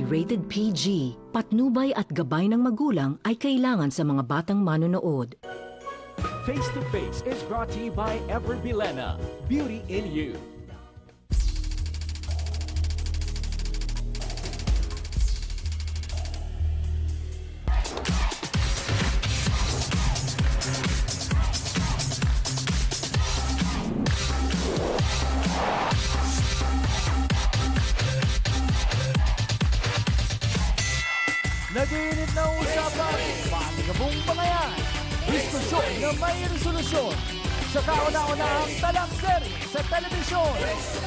ay rated PG. Patnubay at gabay ng magulang ay kailangan sa mga batang manonood. Face to Face is brought to you by Ever Bilena, Beauty in You. Nag-iinit na usapan, panigabong bangayan, diskusyon na may resolusyon, sa kauna-unahang talakserie sa telebisyon.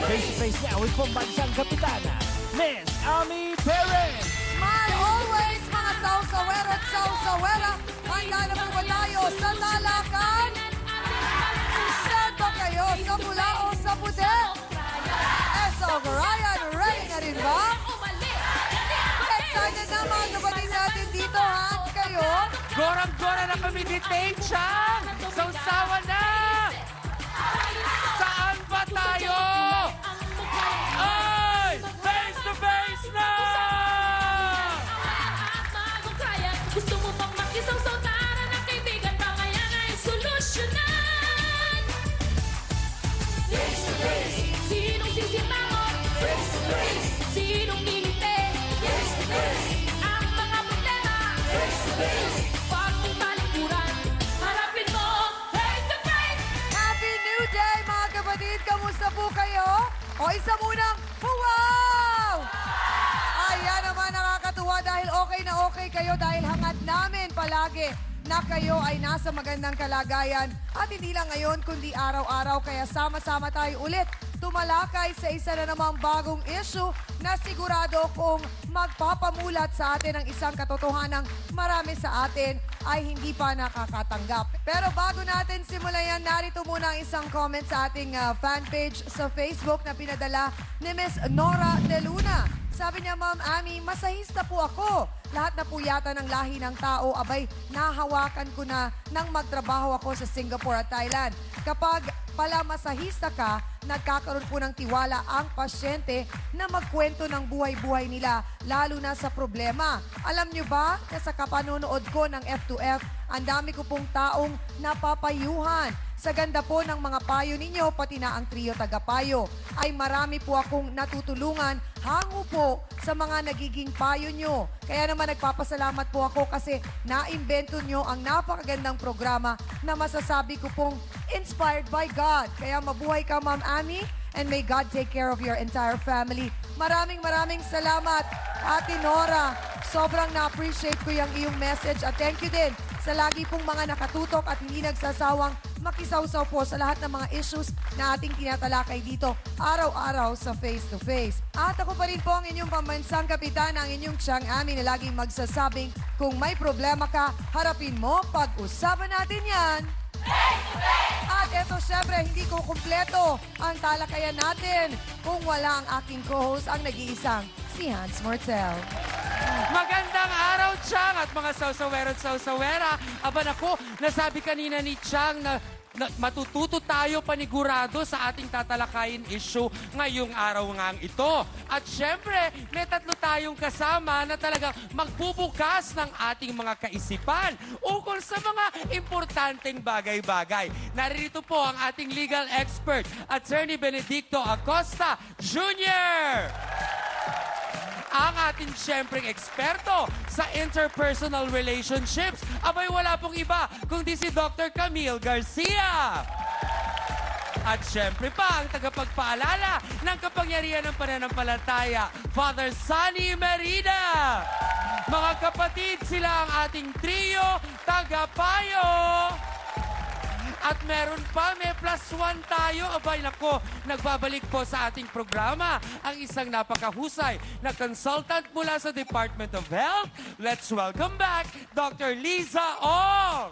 Face-to-face now with pambansang kapitana, Miss Ami Perez. Smile always, mga sausawera at sausawera. Handa na po ba tayo sa talakan? Set ba kayo sa pula o sa puti? Esa O'Brien, ready na rin ba? Excited na mga kapatid natin dito, Hans, kayo? Gorang-gora na kami ni Teng-chan! Sausawa na! Saan ba tayo? Ay! Face to face na! Gusto mo bang makisaw-saw tara na kaibigan? Pangayan ay solusyonan. Face to face. Sinong sisimangon? Face to face. Sinong ngingiti? Face to face. Ang mga problema? Face to face. Pag may talikuran, harapin mo face to face. Happy New Day, mga kapatid! Kamusta po kayo? O isa munang, wow! Ayan naman, nakakatuwa dahil okay kayo dahil hangad namin palagi na kayo ay nasa magandang kalagayan. At hindi lang ngayon, kundi araw-araw. Kaya sama-sama tayo ulit tumalakay sa isa na namang bagong issue na sigurado kung magpapamulat sa atin ng isang katotohanang marami sa atin ay hindi pa nakakatanggap. Pero bago natin simulan yan, narito muna ang isang comment sa ating fan page sa Facebook na pinadala ni Miss Nora De Luna. Sabi niya, Ma'am Ami, masahista po ako. Lahat na po yata ng lahi ng tao, abay, nahawakan ko na nang magtrabaho ako sa Singapore at Thailand. Kapag pala masahista ka, nagkakaroon po ng tiwala ang pasyente na magkwento ng buhay-buhay nila, lalo na sa problema. Alam nyo ba, na sa kapanonood ko ng F2F, ang dami ko pong taong napapayuhan. Sa ganda po ng mga payo ninyo, pati na ang trio tagapayo, ay marami po akong natutulungan hango po sa mga nagiging payo nyo. Kaya naman nagpapasalamat po ako kasi naimbento nyo ang napakagandang programa na masasabi ko pong inspired by God. Kaya mabuhay ka, Ma'am Ami, and may God take care of your entire family. Maraming salamat, Ate Nora. Sobrang na-appreciate ko yung iyong message at thank you din sa lagi pong mga nakatutok at hindi nagsasawang makisawsaw po sa lahat ng mga issues na ating tinatalakay dito araw-araw sa Face to Face. At ako pa rin po ang inyong pambansang kapitan, ang inyong Chang Ami na laging magsasabing kung may problema ka, harapin mo, pag-usapan natin yan. At eto, syempre, hindi ko kumpleto ang talakayan natin kung wala ang aking co-host, ang nag-iisang si Hans Mortel. Magandang araw, Chang, at mga sausawera at sausawera. Aba naku, nasabi kanina ni Chang na matututo tayo panigurado sa ating tatalakayin issue ngayong araw ngang ito. At syempre, may tatlo tayong kasama na talagang magbubukas ng ating mga kaisipan ukol sa mga importanteng bagay-bagay. Narito po ang ating legal expert, Attorney Benedicto Acosta Jr., ang ating syempreng eksperto sa interpersonal relationships. Abay, wala pong iba kundi si Dr. Camille Garcia. At syempre pa, ang tagapagpaalala ng kapangyarihan ng pananampalataya, Father Sunny Merida. Mga kapatid, sila ang ating trio, tagapayo. At meron pa, may +1 tayo. Abay, nako, nagbabalik po sa ating programa ang isang napakahusay na consultant mula sa Department of Health. Let's welcome back Dr. Liza Ong!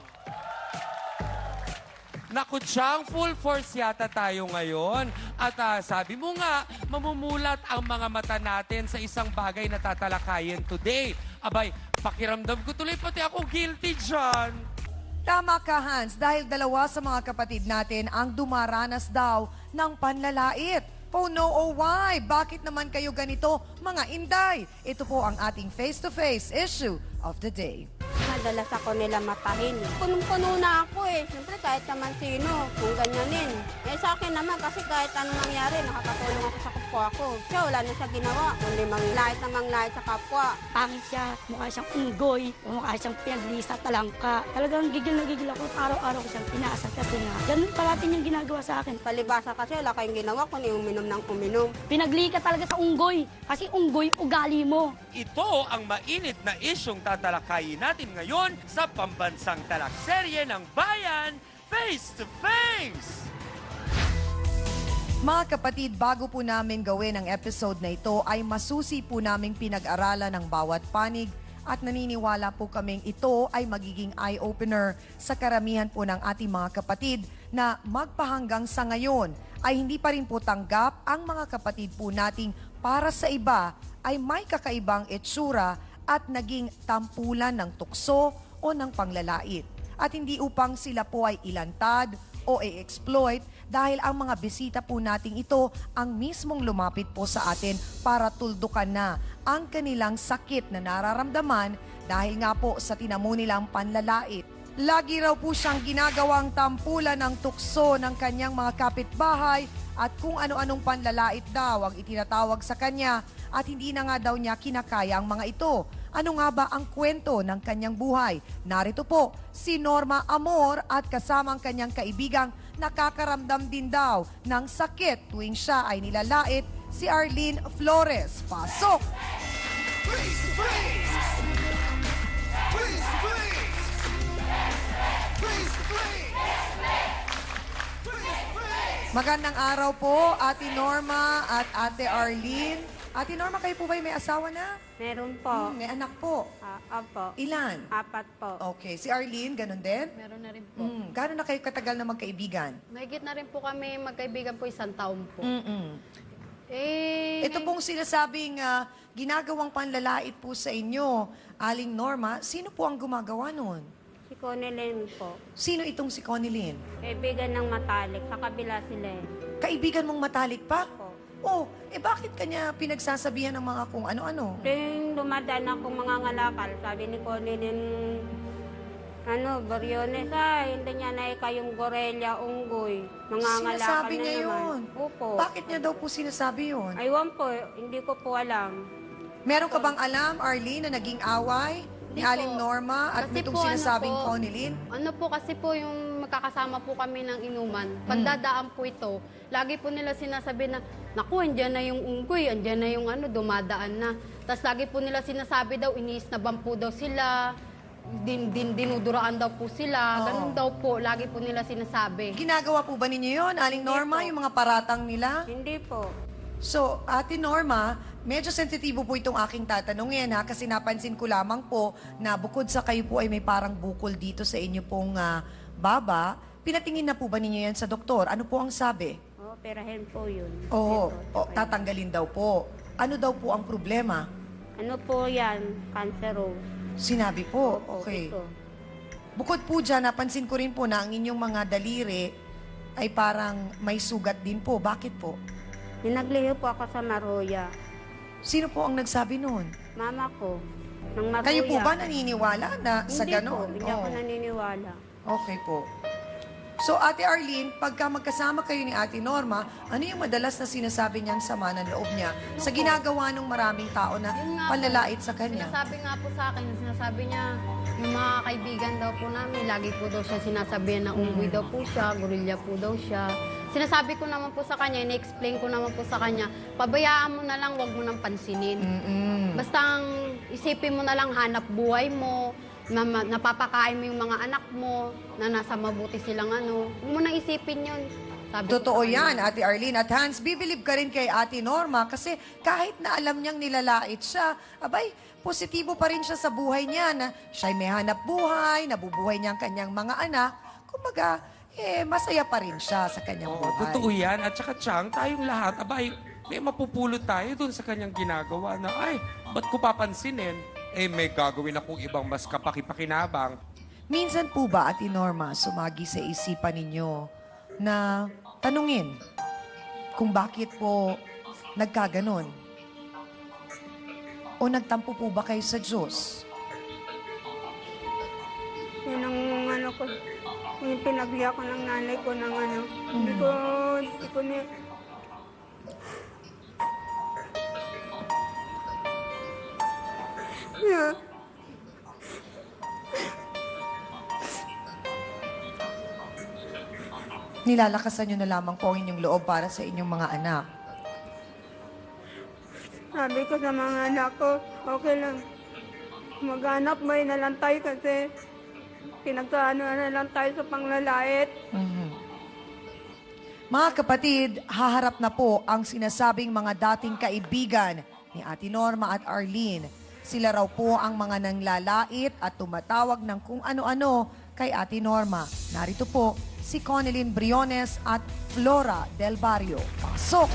Naku, Chang, full force yata tayo ngayon. At sabi mo nga, mamumulat ang mga mata natin sa isang bagay na tatalakayin today. Abay, pakiramdam ko tuloy, pati ako guilty dyan. Tama ka, Hans, dahil dalawa sa mga kapatid natin ang dumaranas daw ng panlalait. Oh no, oh why? Bakit naman kayo ganito, mga inday? Ito po ang ating face-to-face issue of the day. Madalas ako nila matahin. Punong-puno na ako eh. Siyempre kahit naman sino, kung ganyanin. Eh sa akin naman kasi kahit anong nangyari, nakakatulong ako sa kapwa ko. Siya wala na siya ginawa, kundi manglait na manglait sa kapwa. Pangit siya, mukha siyang unggoy, mukha siyang pinaglisa talangka. Talagang gigil na gigil ako, araw-araw ko siyang pinaasar kasi nga. Ganun parati niyang ginagawa sa akin. Palibasa kasi wala kayong ginawa kundi uminom ng uminom. Pinagli ka talaga sa unggoy, kasi unggoy ugali mo. Ito ang mainit na isyong tatalakayin natin ngayon sa pambansang talakserye ng Bayan, Face to Face! Mga kapatid, bago po namin gawin ang episode na ito ay masusi po naming pinag-aralan ng bawat panig at naniniwala po kaming ito ay magiging eye-opener sa karamihan po ng ating mga kapatid na magpahanggang sa ngayon ay hindi pa rin po tanggap ang mga kapatid po nating para sa iba ay may kakaibang itsura at naging tampulan ng tukso o ng panglalait. At hindi upang sila po ay ilantad o i-exploit dahil ang mga bisita po nating ito ang mismong lumapit po sa atin para tuldukan na ang kanilang sakit na nararamdaman dahil nga po sa tinamo nilang panlalait. Lagi raw po siyang ginagawang tampulan ng tukso ng kanyang mga kapitbahay at kung ano-anong panlalait daw ang itinatawag sa kanya at hindi na nga daw niya kinakaya ang mga ito. Ano nga ba ang kwento ng kanyang buhay? Narito po si Norma Amor at kasama ang kanyang kaibigang nakakaramdam din daw ng sakit tuwing siya ay nilalait, si Arlene Flores. Pasok! Please, please! Please, please! Please, please! Please, please! Magandang araw po, Ate Norma at Ate Arlene. Ate Norma, kayo po ba may asawa na? Meron po. May anak po. Apo. Ilan? 4 po. Okay. Si Arlene, ganun din? Meron na rin po. Gano'n na kayo katagal na magkaibigan? Mahigit na rin po kami magkaibigan po 1 taon po. Ito pong sinasabing ginagawang panlalait po sa inyo, Aling Norma, sino po ang gumagawa nun? Si Conilin po. Sino itong si Conilin? Kaibigan ng matalik. Sa kabila sila eh. Kaibigan mong matalik pa? Po. Oh, bakit kanya pinagsasabihan ng mga kung ano-ano? Tuwing dumadaan akong mga ngalakal, sabi ni Conilin, Boriones, hindi niya na kayong gorelya, unggoy. Mga Sinasabi na niya naman. yun? Opo. Bakit niya daw po sinasabi yun? Aywan po, hindi ko po alam. Meron ka bang alam, Arlene, na naging away ni Hindi po. Aling Norma at Kasi itong po, sinasabing ano po, Conilin? Ano po kasi po yung magkakasama po kami ng inuman. Pagdadaan po ito, lagi po nila sinasabi na, naku, andyan na yung unggoy, andyan na yung dumadaan na. Tapos lagi po nila sinasabi daw, iniisnaban po daw sila, dinuduraan daw po sila, ganun daw po, lagi po nila sinasabi. Ginagawa po ba ninyo yun, Aling Norma, po. yung mga paratang nila? Hindi po. So, Ate Norma, medyo sensitibo po itong aking tatanungin ha, kasi napansin ko lamang po na bukod sa kayo po ay may parang bukol dito sa inyo pong baba, pinatingin na po ba ninyo yan sa doktor? Ano po ang sabi? Operahin po yun. Oo, Ito, tatanggalin daw po. Ano daw po ang problema? Ano po yan? Cancerous. Sinabi po, Opo, okay. ito. Bukod po dyan, napansin ko rin po na ang inyong mga daliri ay parang may sugat din po. Bakit po? Ninagliho po ako sa Maruya. Sino po ang nagsabi noon? Mama ko. Ng Maruya. Kayo po ba naniniwala na sa Hindi po. ganon? Hindi ako Oo. naniniwala. Okay po. So, Ate Arlene, pagka magkasama kayo ni Ate Norma, ano yung madalas na sinasabi niyang sama ng loob niya sa ginagawa ng maraming tao na Yun nga po. panlalait sa kanya? Sinasabi nga po sa akin, sinasabi niya, yung mga kaibigan daw po namin, lagi po daw siya sinasabihan na unggoy daw po siya, gorilla po daw siya. Sinasabi ko naman po sa kanya, in-explain ko naman po sa kanya, pabayaan mo na lang, wag mo nang pansinin. Basta ang isipin mo na lang, hanap buhay mo, napapakain mo yung mga anak mo, na nasa mabuti silang huwag mo nang isipin yun. Sabi ko Totoo sa kanya. yan, Ate Arlene. At Hans, bibilib ka rin kay Ate Norma kasi kahit na alam niyang nilalait siya, abay, positibo pa rin siya sa buhay niya na siya'y may hanap buhay, nabubuhay niya ang kanyang mga anak. Kumbaga, masaya pa rin siya sa kanyang Oo, buhay. totoo yan. At saka, Chang, tayong lahat, abay, may mapupulot tayo dun sa kanyang ginagawa na, ay, ba't ko papansinin? May gagawin akong ibang mas kapakipakinabang. Minsan po ba, Ate Norma, sumagi sa isipan ninyo na tanungin kung bakit po nagkaganon? O nagtampo po ba kayo sa Diyos? Yun ang ano ko, yung pinagbiya ko ng nanay ko ng ano. Hindi ko ni... Yeah. Nilalakasan nyo na lamang po ang inyong loob para sa inyong mga anak. Sabi ko sa mga anak ko, okay lang. Mag-anak mo na lang tayo kasi pinagkaano na lang tayo sa panglalait. Mga kapatid, haharap na po ang sinasabing mga dating kaibigan ni Ate Norma at Arlene. Sila raw po ang mga nanglalait at tumatawag ng kung ano-ano kay Ate Norma. Narito po si Conilyn Briones at Flora Del Barrio. Pasok!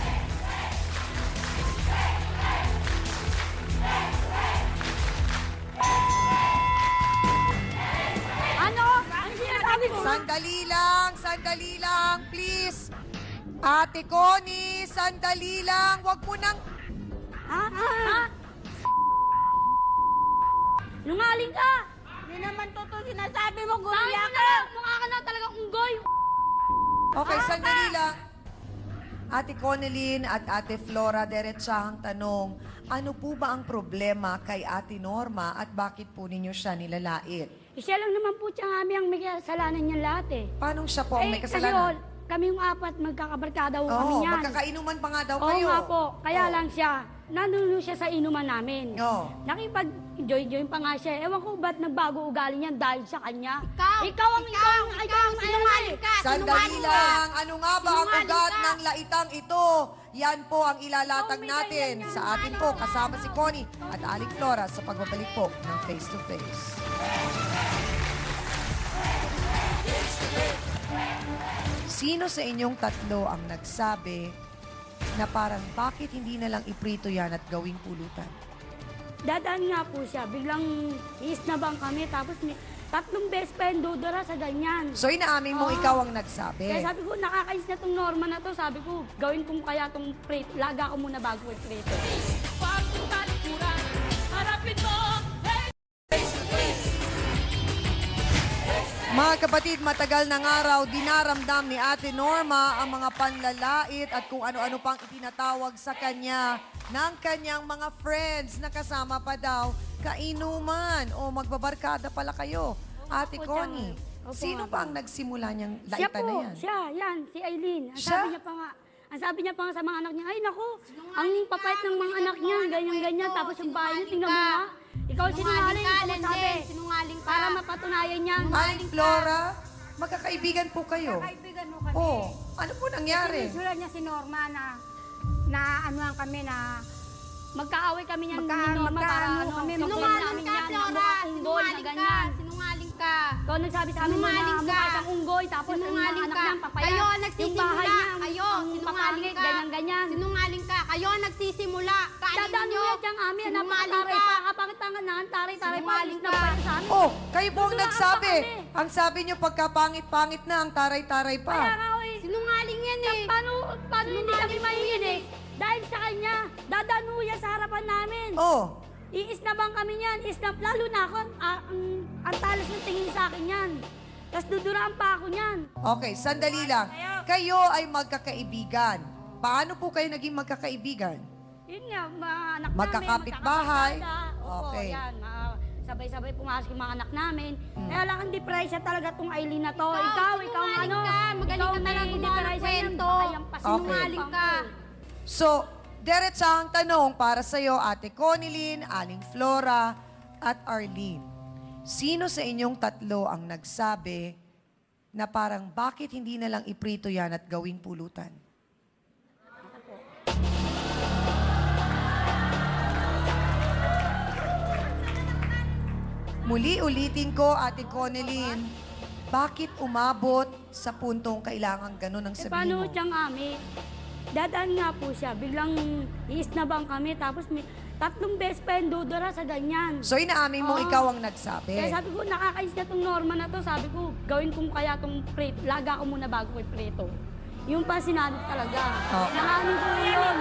Ano? Ano sinasabi ko? Sandali lang, please. Ate Connie, sandali lang. Wag mo nang... Ha? Nungaling ka! Hindi naman totoo sinasabi mo, Saan gumaya mo ka. na? Mukha ka na talagang unggoy! Okay, sandali lang. Ate Conilyn at Ate Flora, diretsahang tanong, ano po ba ang problema kay Ate Norma at bakit po ninyo siya nilalait? Siya lang naman po siya kami ang may kasalanan niya lahat eh. Paano siya po ang may Kasi kasalanan? kami yung apat, magkakabarkada ho kami Oo, niyan. magkakainuman pa nga daw Oo kayo. nga po, kaya Oo. lang siya, nanuno siya sa inuman namin. Oo. Nakipag-join pa nga siya. Ewan ko ba't nagbago ugali niyan dahil sa kanya. Ikaw, sinungaling ka! Sandali lang. Ano nga ba ang Sinungaling ugat ka. ng laitang ito? Yan po ang ilalatag natin sa atin po kasama si Connie at Aling Flora sa pagbabalik po ng Face to Face. Sino sa inyong tatlo ang nagsabi na parang bakit hindi na lang iprito yan at gawing pulutan? Dadaan nga po siya, biglang iisnabang kami, tapos 3 beses pa yung dudura sa ganyan. So inaamin mo Oo. ikaw ang nagsabi. Kaya sabi ko, nakakais na tong norma na to. Sabi ko, gawin kong kaya tong prito. Laga ko muna bago i-prito. Pagong talikuran, harapin mo. Mga kapatid, matagal ng araw, dinaramdam ni Ate Norma ang mga panlalait at kung ano-ano pang itinatawag sa kanya ng kanyang mga friends na kasama pa daw kainuman o magbabarkada pala kayo. Ate Opo, Connie, Opo, sino Ate. ba ang nagsimula niyang Siya laitan po, na yan? siya, yan, si Aileen. Siya? Ang sabi niya pa nga sa mga anak niya, ay naku, ang papait ng mga anak niya, ganyan-ganyan. Tapos yung bahay niya, tingnan mo nga. Ikaw sinungaling, ikaw magsabi. Sinungaling ka. Para mapatunayan niya. Aling Flora, magkakaibigan po kayo. Kaibigan mo kami. Oh, ano po nangyari? Sinusulat niya si Norma na anuhan kami na Magkaaway kami niyan ni Magka- Norma para magkaano ano, kami, sinungaling sinungaling ka, yan, Flora. mukha unggoy na ganyan. Sinungaling ka. Ikaw nagsabi sa amin na Sinungaling mukha ka. siyang unggoy, tapos yung mga Sinungaling anak ka. niya, papaya. Kayo ang Yung nagsisimula. bahay niya, Kayo, ang sinungaling papangit, ka. ganyan-ganyan. Sinungaling ka. Kayo ang nagsisimula. Kaanin Dadaan niyo. mo yan diyang amin, Sinungaling napakataray ka. pa, kapangit-tangan, taray-taray pa, Sinungaling alis na ka. pa sa amin. Oh, kayo po ang Duduraan nagsabi. pa kami. Ang sabi niyo pagkapangit-pangit na, ang taray-taray Kaya pa. nga, oy, Sinungaling yan eh. paano hindi kami mahihinig? Dahil sa kanya, dadaan mo yan sa harapan namin. Oh, Iisnabang kami niyan, isnab, lalo na ako, ang talas ng tingin sa akin yan. Tapos duduraan pa ako niyan. okay, sandali lang. Kayo ay magkakaibigan. Paano po kayo naging magkakaibigan? Yun nga, mga anak Magkakapit-bahay? namin, Opo, Okay. yan. Sabay-sabay pumasok yung mga anak namin. Kaya lang ang depresya talaga tong Aileen na to. Ikaw ang sinungaling ano. ka. Magaling ikaw ka may talaga gumawa ng depresya yan. kwento. Baka yung Sinungaling ka. So, diretsahang tanong para sa iyo, Ate Conilyn, Aling Flora, at Arlene. Sino sa inyong tatlo ang nagsabi na parang bakit hindi na lang iprito yan at gawing pulutan? Muli ulitin ko, Ate Conilyn, bakit umabot sa puntong kailangan ganun ang Eh, sabihin paano mo? siyang ami? Dadaan nga po siya. Biglang iisnabang kami. Tapos 3 beses pa yung dudura sa ganyan. So inaamin mo Oo. ikaw ang nagsabi. Kaya sabi ko, nakakais na tong norma na to. Sabi ko, gawin kong kaya tong prito. Laga ko muna bago ko i-prito. Yung pa sinabi talaga. Oh. Nanganin ko yun.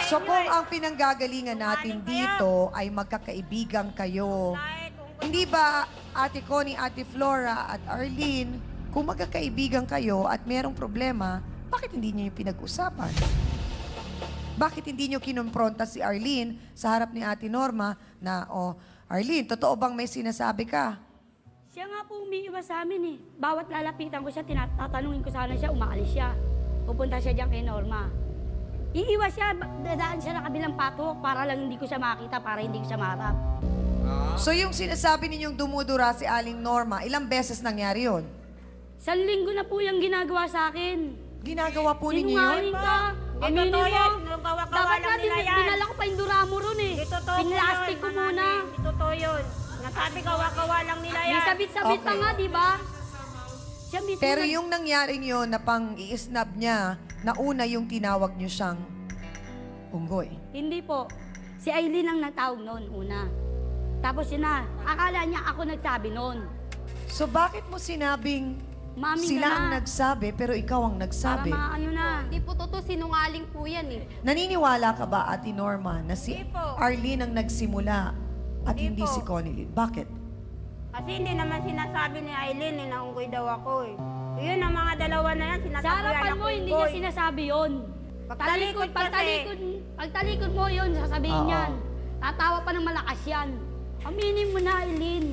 So kung ang pinanggagalingan natin dito ay magkakaibigan kayo, hindi ba Ate Connie, Ate Flora at Arlene, kung magkakaibigan kayo at merong problema, bakit hindi niyo yung pinag-usapan? Bakit hindi niyo kinumpronta si Arlene sa harap ni Ate Norma na, Arlene, totoo bang may sinasabi ka? Siya nga po umiiwas sa amin eh. Bawat lalapitan ko siya, tatanungin ko sana siya, umaalis siya. Pupunta siya dyan kay Norma. Iiwas siya, dadaan siya na kabilang patok para lang hindi ko siya makita, para hindi ko siya maharap. So yung sinasabi ninyong dumudura si Aling Norma, ilang beses nangyari yun? 1 linggo na po yung ginagawa sa akin. Ginagawa po ninyo yun? Sinungaling ka. Aminin mo. Dapat nga dinala ko pa yung duramo ron eh. Pinlastic ko muna. Totoo yun. Nasabi kawa-kawa lang nila May sabit-sabit pa Okay. nga, di ba? Siya mismo Pero yung nangyaring yun na pang i-snub niya, nauna yung tinawag niyo siyang unggoy. Hindi po. Si Aileen ang natawag noon una. Tapos yun na, akala niya ako nagsabi noon. So bakit mo sinabing Mami sila ka ang na. nagsabi pero ikaw ang Para nagsabi? maano na. Hindi po totoo, sinungaling po yan eh. Naniniwala ka ba, Ate Norma, na si Hindi po. Arlene ang nagsimula at Hindi hindi po. si Connie? Bakit? Kasi hindi naman sinasabi ni Aileen na unggoy daw ako eh. Yun ang mga dalawa na yan, Sa sinasabi harapan yan mo, ako hindi niya unggoy. sinasabi yon. Pagtalikod kasi. Pagtalikod mo yun, sasabihin Oo. yan. Tatawa pa ng malakas yan. Aminin mo na, Aileen.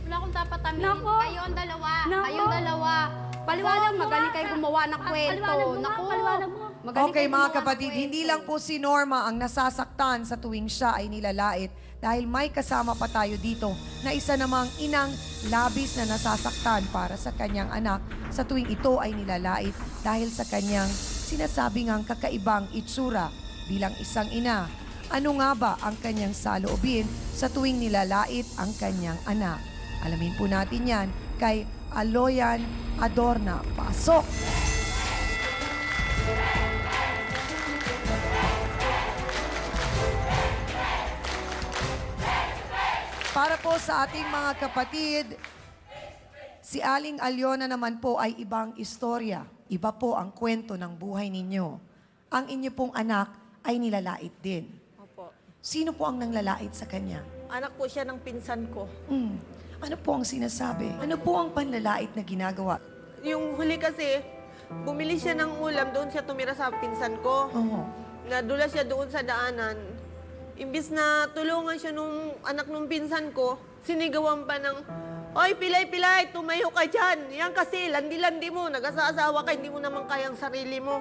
Wala akong dapat aminin. Nako. Kayo ang dalawa. Nako. Kayong dalawa. Paliwanag, mo magaling nga. kayo gumawa ng kwento. Paliwanag mo nga, Naku. paliwanag mo. Magaling Okay, kayo mga gumawa ng kapatid, hindi kwento. lang po si Norma ang nasasaktan sa tuwing siya ay nilalait dahil may kasama pa tayo dito na isa namang inang labis na nasasaktan para sa kanyang anak sa tuwing ito ay nilalait dahil sa kanyang sinasabi ngang kakaibang itsura bilang isang ina. Ano nga ba ang kanyang saloobin sa tuwing nilalait ang kanyang anak? Alamin po natin yan kay Aloyan Adorna. Pasok! Para po sa ating mga kapatid, si Aling Aliona naman po ay ibang istorya. Iba po ang kwento ng buhay ninyo. Ang inyo pong anak ay nilalait din. Opo. Sino po ang nanglalait sa kanya? Anak po siya ng pinsan ko. Ano po ang sinasabi? Ano po ang panlalait na ginagawa? Yung huli kasi, bumili siya ng ulam, doon siya tumira sa pinsan ko. Oo. Nadula siya doon sa daanan. Imbis na tulungan siya nung anak nung pinsan ko, sinigawan pa ng, "Oy, pilay-pilay, tumayo ka dyan. Yan kasi, landi-landi mo, nag-asawa ka, hindi mo naman kayang sarili mo."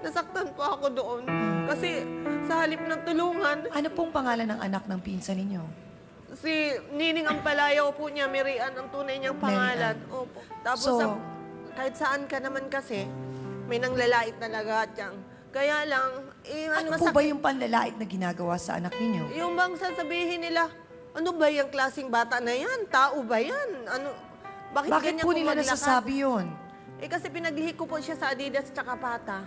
Nasaktan po ako doon. Kasi sa halip ng tulungan, Ano pong pangalan ng anak ng pinsan ninyo? si Nining Ampalayaw po niya, Mirian ang tunay niyang pangalan. Opo. Tapos So- kahit saan ka naman kasi, may nanglalait talaga at kaya lang, Ano po ba yung panlalait na ginagawa sa anak ninyo? Yung bang sasabihin nila, ano ba yung klaseng bata na yan? Tao ba yan? Ano, bakit Bakit ganyan po kung nila maglakad? nasasabi yun? Kasi pinaglihi ko po siya sa Adidas tsaka Pata.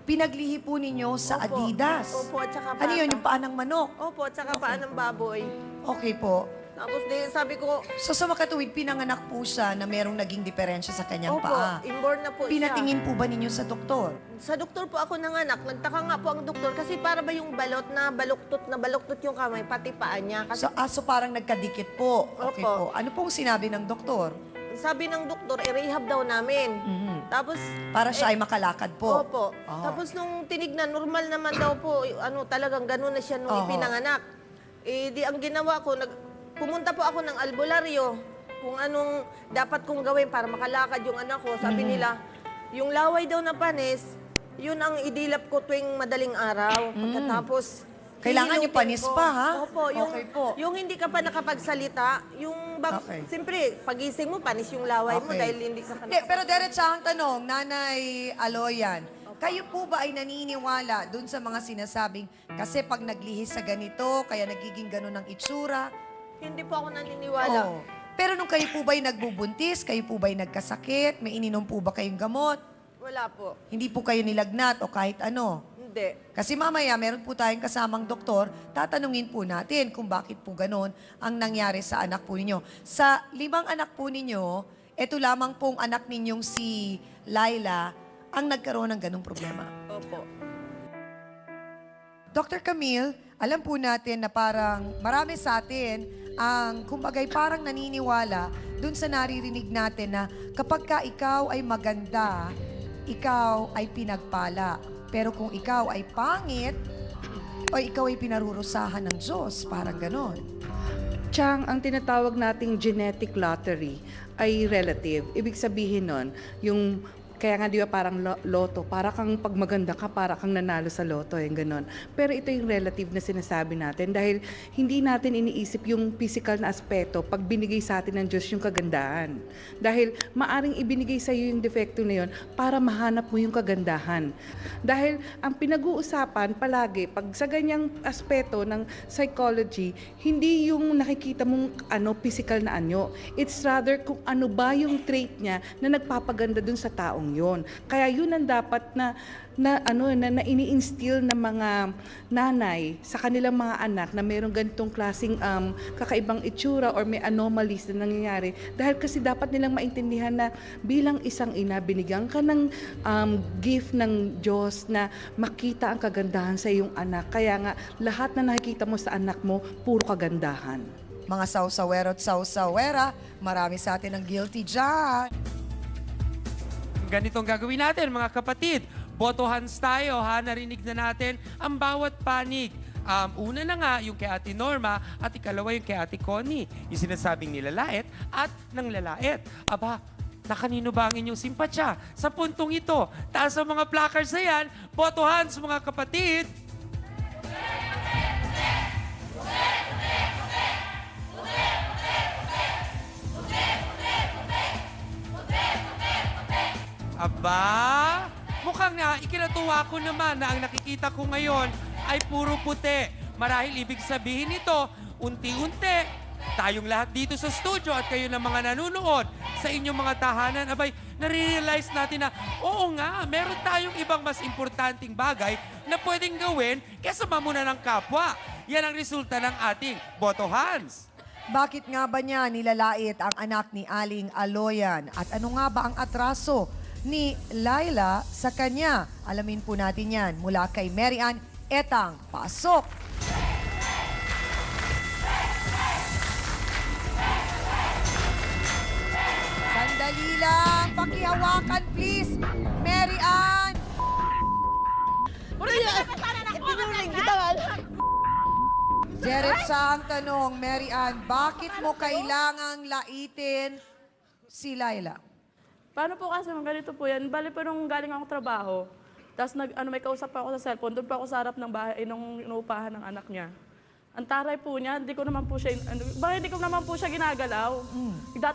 Pinaglihi po ninyo sa Opo. Adidas. Opo, at saka Ano yun, Pata. yung paa ng manok? Opo, tsaka paan ng baboy. Okay po. Tapos sabi ko, So sa makatuwid, pinanganak po siya na merong naging diferensya sa kanyang opo, paa. inborn na po Pinatingin po ba ninyo sa doktor? siya. Sa doktor po ako nanganak. Nagtaka nga po ang doktor kasi para ba yung balot na baluktot yung kamay, pati paa niya. Kasi So parang nagkadikit po. Okay Opo. po. Ano pong sinabi ng doktor? sabi ng doktor, i-rehab daw namin. Tapos, Para siya ay makalakad po. Opo. Oh. Tapos nung tinignan, normal naman daw po, talagang gano'n na siya nung Oo. ipinanganak. Di ang ginawa ko, pumunta po ako ng albularyo kung anong dapat kong gawin para makalakad yung anak ko. Sabi nila, yung laway daw na panis, yun ang idilap ko tuwing madaling araw. Pagkatapos, Kailangan yung hihilutin panis ko. pa, ha? Opo. Yung, Okay po. yung hindi ka pa nakapagsalita, yung Okay. siyempre, pagising mo, panis yung laway mo Okay. dahil hindi ka pa Hindi, pero diretsahang tanong, Nanay Aloyan, kayo po ba ay naniniwala dun sa mga sinasabing kasi pag naglihis sa ganito, kaya nagiging ganun ang itsura? Hindi po ako naniniwala. Oo. Pero nung kayo po ba ay nagbubuntis, kayo po ba ay nagkasakit, may ininom po ba kayong gamot? Wala po. Hindi po kayo nilagnat o kahit ano? Hindi. Kasi mamaya, meron po tayong kasamang doktor, tatanungin po natin kung bakit po ganon ang nangyari sa anak po ninyo. Sa 5 anak po ninyo, ito lamang pong anak ninyong si Laila ang nagkaroon ng ganong problema. Opo. Dr. Camille, alam po natin na parang marami sa atin ang kumbagay parang naniniwala dun sa naririnig natin na kapag ka ikaw ay maganda, ikaw ay pinagpala. Pero kung ikaw ay pangit, o ikaw ay pinarurusahan ng Diyos, parang ganon. Chang, ang tinatawag nating genetic lottery ay relative. Ibig sabihin nun, yung kaya nga di ba parang loto, para kang pag maganda ka, para kang nanalo sa loto, yung ganon. Pero ito yung relative na sinasabi natin dahil hindi natin iniisip yung physical na aspeto pag binigay sa atin ng Diyos yung kagandahan. Dahil maaring ibinigay sa iyo yung defekto na yun para mahanap mo yung kagandahan. Dahil ang pinag-uusapan palagi, pag sa ganyang aspeto ng psychology, hindi yung nakikita mong physical na anyo. It's rather kung ano ba yung trait niya na nagpapaganda dun sa taong yun. Kaya yun ang dapat na ini-instill ng mga nanay sa kanilang mga anak na mayroong ganitong klaseng kakaibang itsura or may anomalies na nangyayari. Dahil kasi dapat nilang maintindihan na bilang isang ina, binigyan ka ng gift ng Diyos na makita ang kagandahan sa iyong anak. Kaya nga, lahat na nakikita mo sa anak mo, puro kagandahan. Mga sausawero at sausawera, marami sa atin ang guilty dyan. Ganitong gagawin natin, mga kapatid. Botohans tayo, ha? Narinig na natin ang bawat panig. Una na nga yung kay Ate Norma at ikalawa yung kay Ate Connie. Yung sinasabing nilalait at nang lalait. Aba, nakanino ba ang inyong simpatsya sa puntong ito? Taas ang mga placards na yan. Botohans, mga kapatid. Aba, mukhang ikinatuwa ko naman na ang nakikita ko ngayon ay puro puti. Marahil ibig sabihin nito, unti-unti, tayong lahat dito sa studio at kayo ng mga nanonood sa inyong mga tahanan, abay, nare-realize natin na, oo nga, meron tayong ibang mas importanteng bagay na pwedeng gawin kaysa mamuna ng kapwa. Yan ang resulta ng ating Botohans. Bakit nga ba niya nilalait ang anak ni Aling Aloyan? At ano nga ba ang atraso ni Laila sa kanya? Alamin po natin yan mula kay Mary Ann Etang. Pasok! Sandali lang. Pakihawakan, please. Mary Ann! Diretsa ang tanong, Mary Ann, bakit mo kailangang laitin si Laila? Paano po kasi ganito po yan? Bali po nung galing ako trabaho, tapos may kausap pa ako sa cellphone, doon pa ako sa harap ng bahay nung inuupahan ng anak niya. Ang taray po niya, hindi ko naman po siya ginagalaw.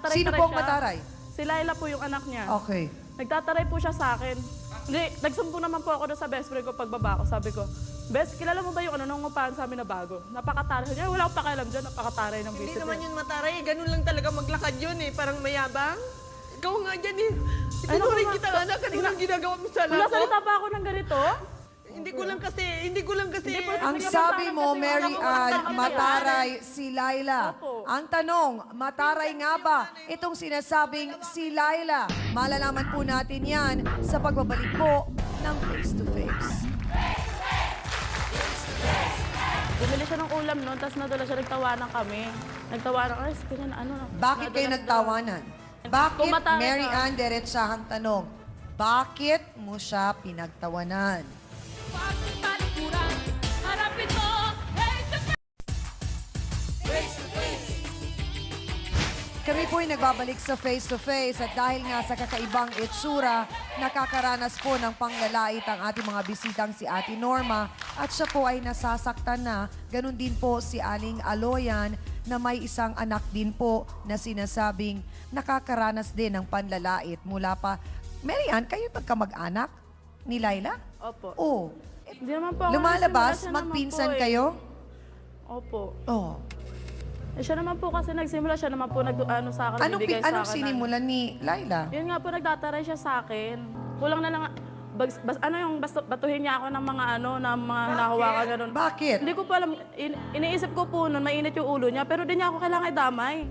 Sino pong mataray? Si Laila po yung anak niya. Okay. Nagtataray po siya sa akin. Hindi, nagsumbong naman po ako doon sa best friend ko pagbaba ko. Sabi ko, Bes, kilala mo ba yung nung upahan sa amin na bago? Napakataray niya. Wala akong pakialam dyan, napakataray ng visit. Hindi naman yun mataray. Ganun lang talaga maglakad yun eh. Parang mayabang. Ikaw nga dyan eh. Itinuring kita anak. Anong ginagawa mo sa anak ko? Wala salita pa ako ng ganito? Hindi ko lang kasi. Ang sabi mo, Mary Ann, mataray si Laila. Ang tanong, mataray nga ba itong sinasabing si Laila? Malalaman po natin yan sa pagbabalik po ng Face to Face. Bumili siya ng ulam noon, tapos nadala siya, nagtawanan kami. Nagtawanan kami, Bakit kayo nagtawanan? Bakit, Tumatay Mary ka. Ann, diretsahang tanong, bakit mo siya pinagtawanan? Talikuran, harapin mo, face to face. Kami po ay nagbabalik sa Face to Face at dahil nga sa kakaibang itsura, nakakaranas po ng panglalait ang ating mga bisitang si Ate Norma at siya po ay nasasaktan na. Ganon din po si Aling Aloyan na may isang anak din po na sinasabing nakakaranas din ng panlalait mula pa. Mary Ann, kayo magkamag-anak ni Laila? Opo. Oo. Hindi naman po ako Lumalabas, nagsimula, siya naman magpinsan po eh. kayo? Opo. Oo. Siya naman po kasi nagsimula, siya naman po sa akin, Anong nagbibigay sa anong akin. sinimulan ni Laila? Yun nga po, nagtataray siya sa akin. Kulang na lang, batuhin niya ako ng mga ng mga hinahawakan ganun. Bakit? Hindi ko po alam, iniisip ko po nun, mainit yung ulo niya, pero di niya ako kailangan idamay.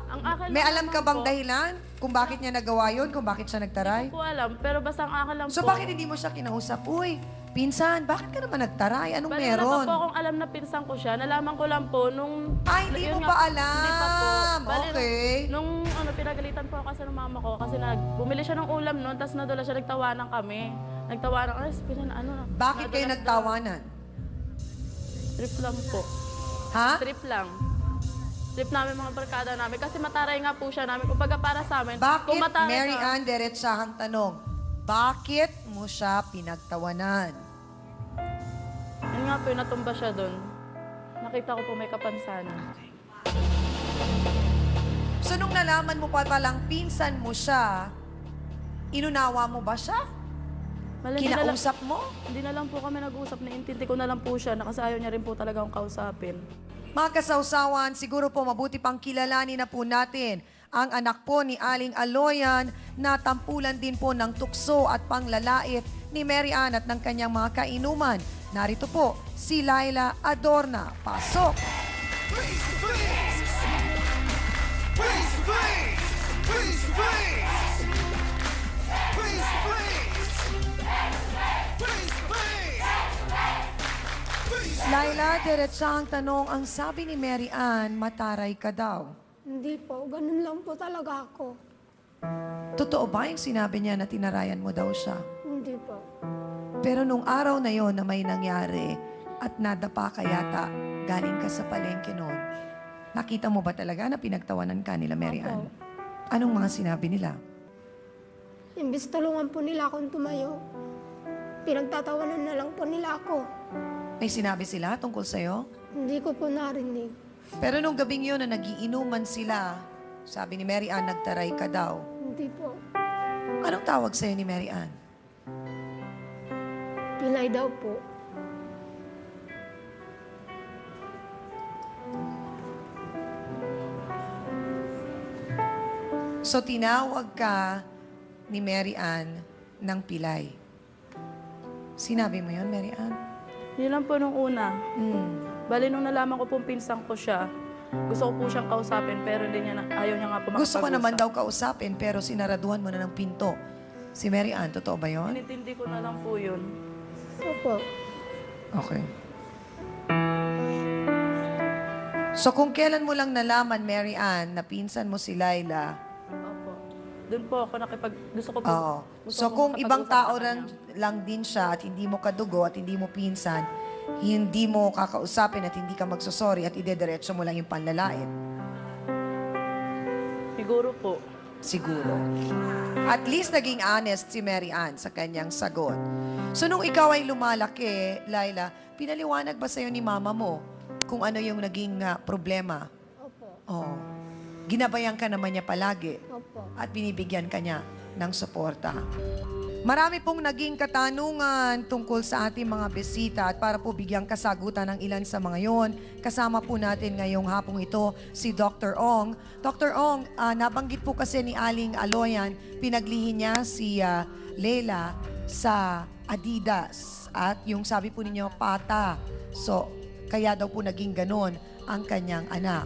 Ang akin May lang alam ka naman bang po, dahilan? kung bakit niya nagawa yun, kung bakit siya nagtaray? Hindi ko alam, pero basta ang akin lang So po. bakit hindi mo siya kinausap? Uy, pinsan, bakit ka naman nagtaray? Anong Bali, meron? wala pa po akong alam na pinsan ko siya. Nalaman ko lang po nung... Ay, hindi yun mo nga, pa alam. Hindi pa po. Bali, Okay. Nung pinagalitan po ako kasi ng mama ko kasi bumili siya ng ulam noon, tapos nadala siya, nagtawanan kami. Nagtawanan kami, Bakit kayo nadulas nagtawanan? daw. Trip lang po. Ha? Trip lang. Trip namin mga barkada namin kasi mataray nga po siya namin. Kumbaga para sa amin, Bakit, kung mataray Mary ka- Ann, diretsahang tanong, bakit mo siya pinagtawanan? Yun nga po, natumba siya doon. Nakita ko po may kapansanan. So nung nalaman mo pa palang pinsan mo siya, inunawa mo ba siya? Hindi na lang- Kinausap mo? Hindi na lang po kami nag-usap. Naintindi ko na lang po siya na kasi ayaw niya rin po talaga akong kausapin. Mga kasawsawan, siguro po mabuti pang kilalanin na po natin ang anak po ni Aling Aloyan na tampulan din po ng tukso at panglalait ni Mary Ann at ng kanyang mga kainuman. Narito po si Laila Adorna. Pasok! Face to face! Face to face! Face to face! Face to face! Face to face! Laila, diretsahang tanong, ang sabi ni Mary Ann, mataray ka daw. Hindi po, ganun lang po talaga ako. Totoo ba yung sinabi niya na tinarayan mo daw siya? Hindi po. Pero nung araw na yon na may nangyari at nadapa ka yata, galing ka sa palengke noon, nakita mo ba talaga na pinagtawanan ka nila, Mary Ann? Anong mga sinabi nila? Imbis tulungan po nila akong tumayo, pinagtatawanan na lang po nila ako. May sinabi sila tungkol sa'yo? Hindi ko po narinig. Pero nung gabing yun na nagiinuman sila, sabi ni Mary Ann, nagtaray ka daw. Hindi po. Anong tawag sa'yo ni Mary Ann? Pilay daw po. So tinawag ka ni Mary Ann ng pilay. Sinabi mo yun, Mary Ann? Yun lang po nung una. Hmm. Bali, nung nalaman ko pong pinsan ko siya, gusto ko po siyang kausapin, pero ayaw niya nga po makapag-usap. Gusto ko naman daw kausapin, pero sinaraduhan mo na ng pinto. Si Mary Ann, totoo ba yun? Inintindi ko na lang po yun. Opo. Okay. So kung kailan mo lang nalaman, Mary Ann, na pinsan mo si Laila, Opo. Doon po ako gusto ko po. oo. gusto So ko kung ibang makapag-usap tao sa kanya. lang din siya at hindi mo kadugo at hindi mo pinsan, hindi mo kakausapin at hindi ka magsosorry at idediretso mo lang yung panlalait. Siguro po. Siguro. At least naging honest si Mary Ann sa kanyang sagot. So nung ikaw ay lumalaki, Laila, pinaliwanag ba sa'yo ni mama mo kung ano yung naging problema? Opo. Oh. Ginabayan ka naman niya palagi Opo. at binibigyan ka niya ng suporta. Marami pong naging katanungan tungkol sa ating mga bisita at para po bigyang kasagutan ng ilan sa mga yon, kasama po natin ngayong hapong ito si Dr. Ong. Dr. Ong, nabanggit po kasi ni Aling Aloyan, pinaglihin niya si Leila sa Adidas at yung sabi po ninyo, pata. So, kaya daw po naging ganon ang kanyang anak.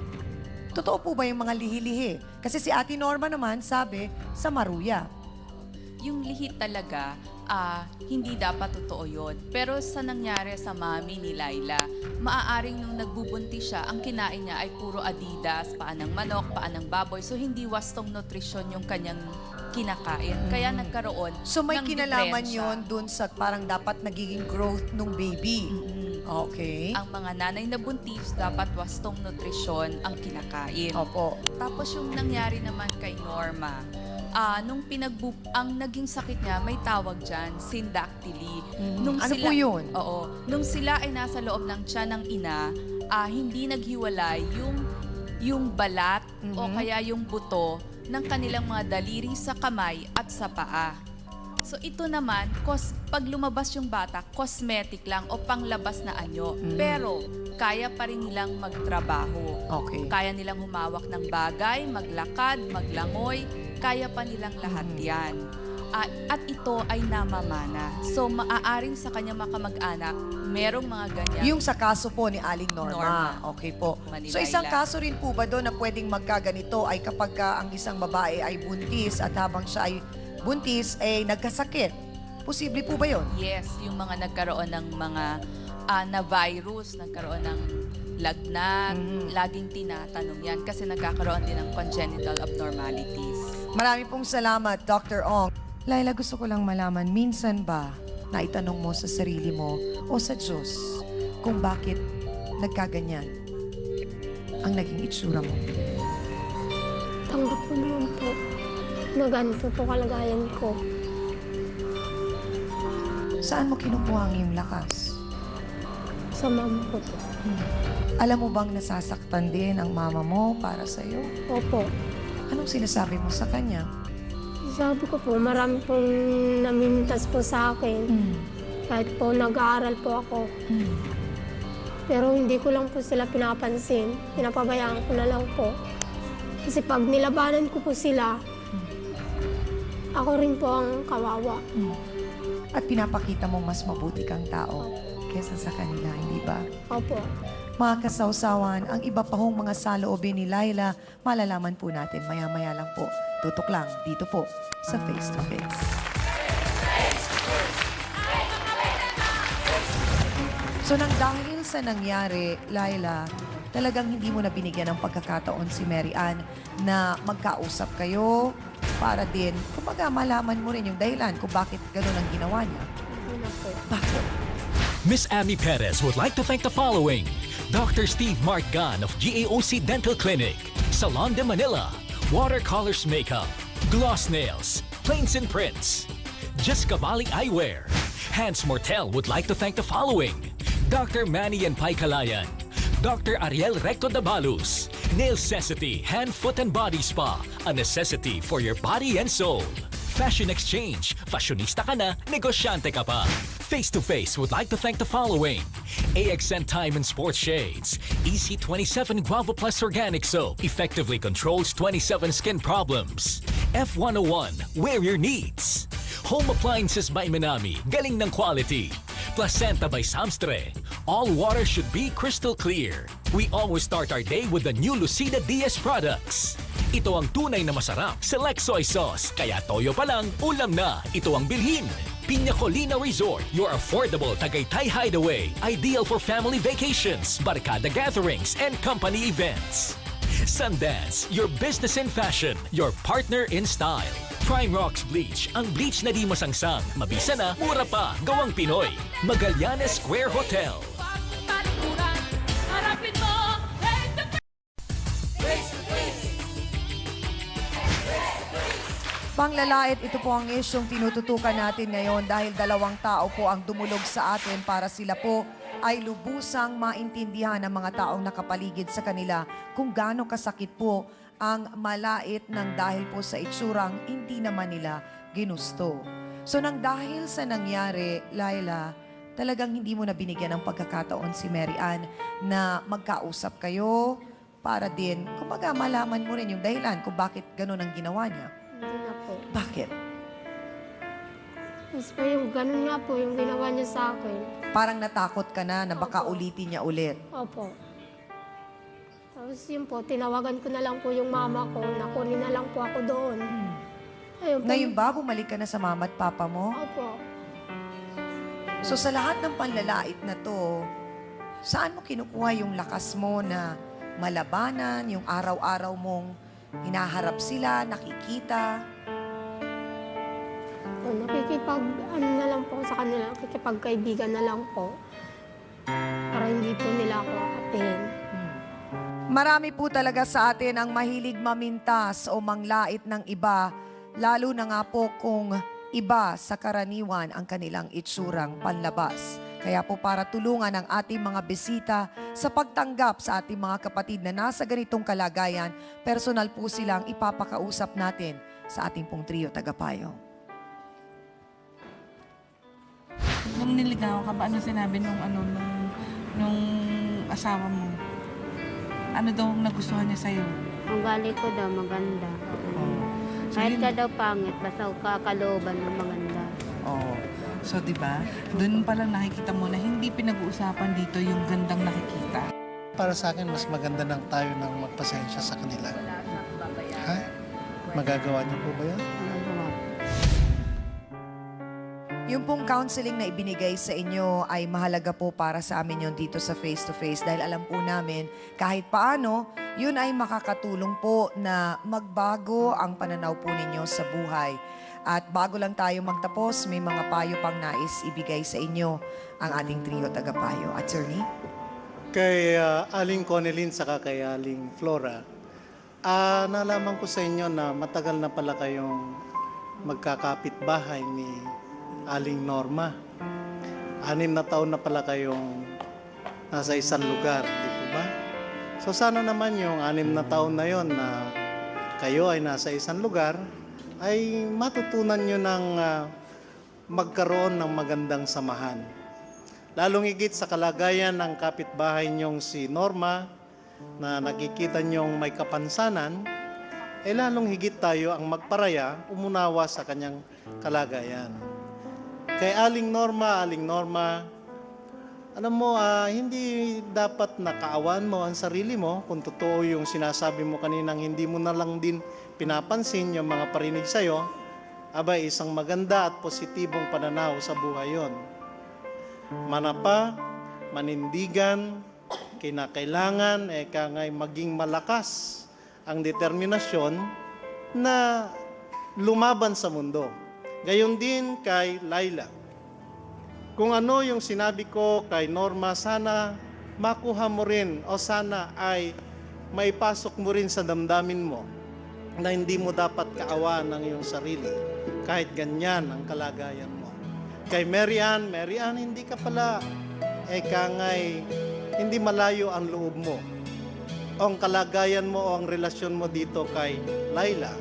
Totoo po ba yung mga lihi-lihi? Kasi si Ate Norma naman sabi sa Maruya. Yung lihi talaga, hindi dapat totoo yun. Pero sa nangyari sa mami ni Laila, maaaring nung nagbubuntis siya, ang kinain niya ay puro Adidas, paan ng manok, paan ng baboy. So hindi wastong nutrisyon yung kanyang kinakain. Kaya nagkaroon So may ng kinalaman diferensya. yon dun sa parang dapat nagiging growth nung baby. Okay. Ang mga nanay na buntis, dapat wastong nutrisyon ang kinakain. Opo. Tapos yung nangyari naman kay Norma, ang naging sakit niya, may tawag dyan, syndactyly. Ano po yun? Oo. Nung sila ay nasa loob ng tiyan ng ina, hindi naghiwalay yung balat o kaya yung buto ng kanilang mga daliri sa kamay at sa paa. So ito naman, pag lumabas yung bata, cosmetic lang o panglabas na anyo. Pero kaya pa rin nilang magtrabaho. Okay. Kaya nilang humawak ng bagay, maglakad, maglangoy, kaya pa nilang lahat yan. at ito ay namamana. So, maaaring sa kanya makamag-anak, merong mga ganyan. Yung sa kaso po ni Aling Norma. Okay po. So isang kaso rin po ba doon na pwedeng magkaganito ay kapag ang isang babae ay buntis at habang siya ay buntis ay nagkasakit. Posible po ba yun? Yes, yung mga nagkaroon ng mga na virus, nagkaroon ng lagnat, laging tinatanong yan kasi nagkakaroon din ng congenital abnormalities. Marami pong salamat, Dr. Ong. Laila, gusto ko lang malaman, minsan ba naitanong mo sa sarili mo o sa Diyos kung bakit nagkaganyan ang naging itsura mo? Tanggap ko naman po na ganito po kalagayan ko. Saan mo kinukuha ang iyong lakas? Sa mama ko po. Alam mo bang nasasaktan din ang mama mo para sa'yo? Opo. Anong sinasabi mo sa kanya? Sabi ko po, marami pong namimintas po sa akin. Kahit po nag-aaral po ako. Pero hindi ko lang po sila pinapansin. Pinapabayaan ko na lang po. Kasi pag nilabanan ko po sila, ako rin po ang kawawa. At pinapakita mong mas mabuti kang tao kesa sa kanila, hindi ba? Opo. Mga kasawsawan, ang iba pa hong mga saloobin ni Laila, malalaman po natin maya-maya lang po. Tutok lang dito po sa Face to Face. So nang dahil sa nangyari, Laila, talagang hindi mo na binigyan ng pagkakataon si Mary Ann na magkausap kayo para din, kumbaga malaman mo rin yung dahilan kung bakit gano'n ang ginawa niya. Bakit? Miss Amy Perez would like to thank the following: Dr. Steve Martgan of GAOC Dental Clinic, Salon de Manila, Watercolors Makeup, Gloss Nails, Plains and Prints, Jessica Valley Eyewear. Hans Mortel would like to thank the following: Dr. Manny and Pai Kalayan, Dr. Ariel Recto Dabalus, Nailcessity Hand, Foot and Body Spa, a necessity for your body and soul. Fashion Exchange, fashionista ka na, negosyante ka pa. Face to Face would like to thank the following: AXN Time and Sports Shades, EC27 Guava Plus Organic Soap, effectively controls 27 skin problems. F101, wear your needs. Home Appliances by Minami, galing ng quality. Placenta by Samstre, all water should be crystal clear. We always start our day with the new Lucida DS products. Ito ang tunay na masarap, select soy sauce, kaya toyo pa lang, ulam na. Ito ang bilhin. Piña Colina Resort, your affordable Tagaytay hideaway, ideal for family vacations, barkada gatherings, and company events. Sundance, your business in fashion, your partner in style. Prime Rocks Bleach, ang bleach na di masangsang, mabisa na, mura pa, gawang Pinoy. Magallanes Square Hotel. Harapin mo, Panglalait, ito po ang isyong tinututukan natin ngayon dahil 2 tao po ang dumulog sa atin para sila po ay lubusang maintindihan ng mga taong nakapaligid sa kanila kung gaano kasakit po ang malait ng dahil po sa itsurang hindi naman nila ginusto. So nang dahil sa nangyari, Laila, talagang hindi mo na binigyan ng pagkakataon si Mary Ann na magkausap kayo para din, kumbaga malaman mo rin yung dahilan kung bakit ganun ang ginawa niya. Hindi na po. Bakit? Mas po yung ganun nga po yung ginawa niya sa akin. Parang natakot ka na baka ulitin niya ulit. Opo. Tapos yun po, tinawagan ko na lang po yung mama ko, nakunin na lang po ako doon. Ayun po. Ngayon ba, bumalik ka na sa mama at papa mo? Opo. So sa lahat ng panlalait na to, saan mo kinukuha yung lakas mo na malabanan, yung araw-araw mong hinaharap sila, nakikita? Ano na lang po sa kanila, nakikipagkaibigan na lang po. Para hindi po nila ako akapihin. Marami po talaga sa atin ang mahilig mamintas o manglait ng iba, lalo na nga po kung iba sa karaniwan ang kanilang itsurang panlabas. Kaya po para tulungan ang ating mga bisita sa pagtanggap sa ating mga kapatid na nasa ganitong kalagayan, personal po silang ipapakausap natin sa ating pong trio tagapayo. Nung niligawan ka ba, ano sinabi nung asawa mo? Ano daw ang nagustuhan niya sa'yo? Ang gali ko daw, maganda. Kahit ka daw pangit, basta kakalooban ng maganda. Oo. So, di ba? Doon pa lang nakikita mo na hindi pinag-uusapan dito yung gandang nakikita. Para sa akin, mas maganda nang tayo nang magpasensya sa kanila. Ha? Magagawa niyo po ba yan? Yung pong counseling na ibinigay sa inyo ay mahalaga po para sa amin yun dito sa Face to Face dahil alam po namin kahit paano, yun ay makakatulong po na magbago ang pananaw po ninyo sa buhay. At bago lang tayo magtapos, may mga payo pang nais ibigay sa inyo ang ating trio tagapayo. Attorney? Kay Aling Conelin saka kay Aling Flora, nalaman ko sa inyo na matagal na pala kayong magkakapit-bahay ni Aling Norma. 6 na taon na pala kayong nasa isang lugar, di po ba? So sana naman yung 6 na taon na yon na kayo ay nasa isang lugar, ay matutunan nyo ng magkaroon ng magandang samahan. Lalong higit sa kalagayan ng kapitbahay nyong si Norma na nakikita nyong may kapansanan, lalong higit tayo ang magparaya, umunawa sa kanyang kalagayan. Kay Aling Norma, alam mo, hindi dapat nakaawan mo ang sarili mo kung totoo yung sinasabi mo kaninang hindi mo na lang din pinapansin yung mga parinig sa'yo, abay isang maganda at positibong pananaw sa buhay yon. Manapa, manindigan, kinakailangan, kangay maging malakas ang determinasyon na lumaban sa mundo. Gayon din kay Laila. Kung ano yung sinabi ko kay Norma, sana makuha mo rin o sana ay maipasok mo rin sa damdamin mo na hindi mo dapat kaawaan ng iyong sarili kahit ganyan ang kalagayan mo. Kay Mary Ann, hindi ka pala kangay hindi malayo ang loob mo o ang kalagayan mo o ang relasyon mo dito kay Laila.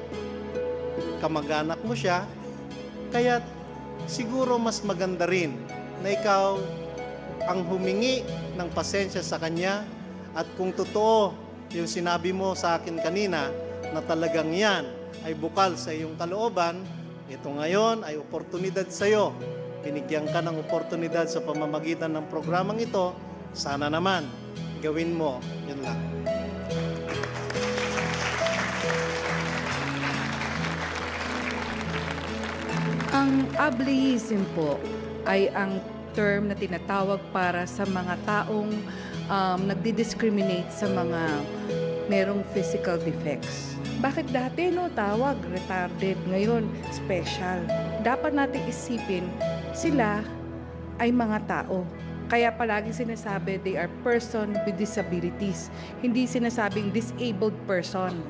Kamag-anak mo siya, kaya siguro mas maganda rin na ikaw ang humingi ng pasensya sa kanya at kung totoo yung sinabi mo sa akin kanina na talagang yan ay bukal sa iyong kalooban, ito ngayon ay oportunidad sa iyo. Binigyan ka ng oportunidad sa pamamagitan ng programang ito, sana naman gawin mo. Yun lang. Ang ableism po ay ang term na tinatawag para sa mga taong nagdi-discriminate sa mga merong physical defects. Bakit dati tawag retarded, ngayon special? Dapat nating isipin sila ay mga tao. Kaya palagi sinasabi they are person with disabilities. Hindi sinasabing disabled person.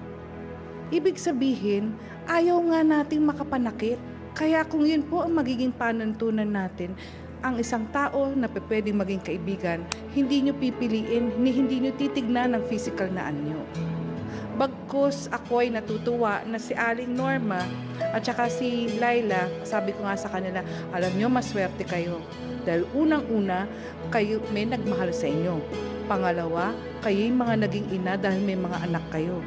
Ibig sabihin, ayaw nga nating makapanakit. Kaya kung yun po ang magiging panuntunan natin, ang isang tao na pwedeng maging kaibigan, hindi nyo pipiliin, hindi nyo titignan ng physical na anyo. Bagkus ako ay natutuwa na si Aling Norma at saka si Laila, sabi ko nga sa kanila, alam nyo, maswerte kayo. Dahil unang-una, kayo may nagmahal sa inyo. Pangalawa, kayo'y mga naging ina dahil may mga anak kayo.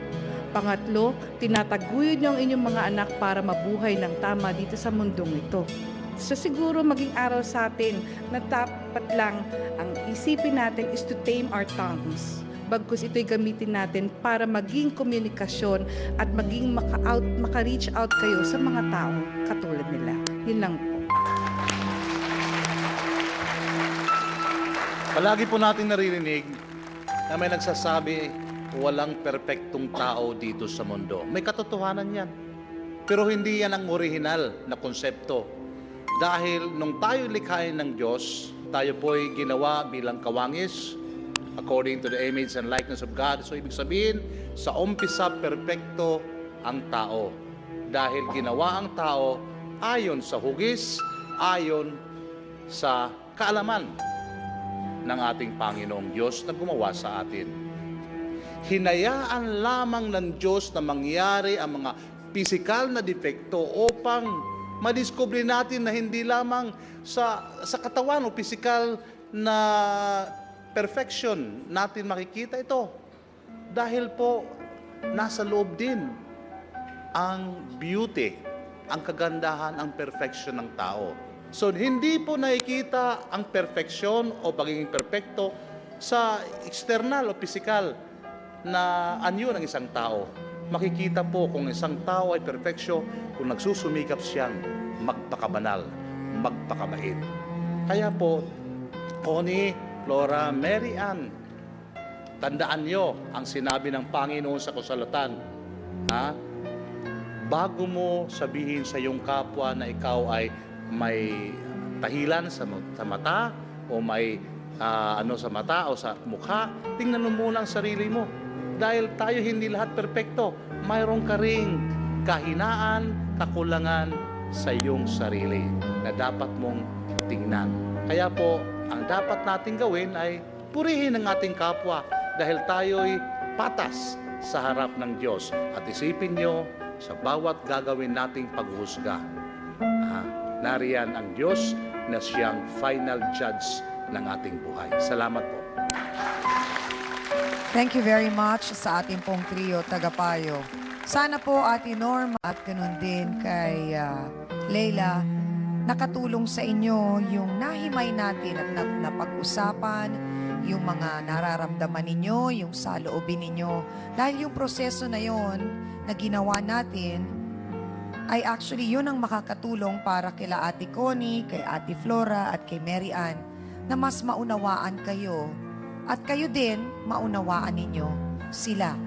Pangatlo, tinataguyod nyo ang inyong mga anak para mabuhay ng tama dito sa mundong ito. So siguro maging aral sa atin na dapat lang ang isipin natin is to tame our tongues. Bagkus ito'y gamitin natin para maging komunikasyon at maging maka-reach out kayo sa mga taong katulad nila. Yun lang po. Palagi po natin naririnig na may nagsasabi, walang perpektong tao dito sa mundo. May katotohanan yan. Pero hindi yan ang orihinal na konsepto. Dahil nung tayo likhain ng Diyos, tayo po'y ginawa bilang kawangis, according to the image and likeness of God. So ibig sabihin, sa umpisa, perpekto ang tao. Dahil ginawa ang tao ayon sa hugis, ayon sa kaalaman ng ating Panginoong Diyos na gumawa sa atin. Hinayaan lamang ng Diyos na mangyari ang mga pisikal na depekto upang madiskubre natin na hindi lamang sa katawan o pisikal na perfection natin makikita ito. Dahil po, nasa loob din ang beauty, ang kagandahan, ang perfection ng tao. So, hindi po nakikita ang perfection o pagiging perfecto sa external o physical na anyo ng isang tao. Makikita po kung isang tao ay perfeksyo kung nagsusumikap siyang magpakabanal, magpakabait. Kaya po, Connie, Flora, Mary Ann, tandaan nyo ang sinabi ng Panginoon sa kasulatan. Ha? Bago mo sabihin sa iyong kapwa na ikaw ay may tahilan sa mata o may sa mata o sa mukha, tingnan mo muna ang sarili mo. Dahil tayo hindi lahat perpekto. Mayroon ka ring kahinaan, kakulangan sa iyong sarili na dapat mong tingnan. Kaya po, ang dapat natin gawin ay purihin ang ating kapwa dahil tayo'y patas sa harap ng Diyos. At isipin nyo, sa bawat gagawin nating paghuhusga, nariyan ang Diyos na siyang final judge ng ating buhay. Salamat po. Thank you very much sa ating pong trio tagapayo. Sana po Ate Norma at ganun din kay Leila, nakatulong sa inyo yung nahimay natin at napag-usapan, yung mga nararamdaman ninyo, yung saloobin ninyo. Dahil yung proseso na yon na ginawa natin, ay actually yun ang makakatulong para kila Ate Connie, kay Ate Flora at kay Mary Ann na mas maunawaan kayo at kayo din maunawaan ninyo sila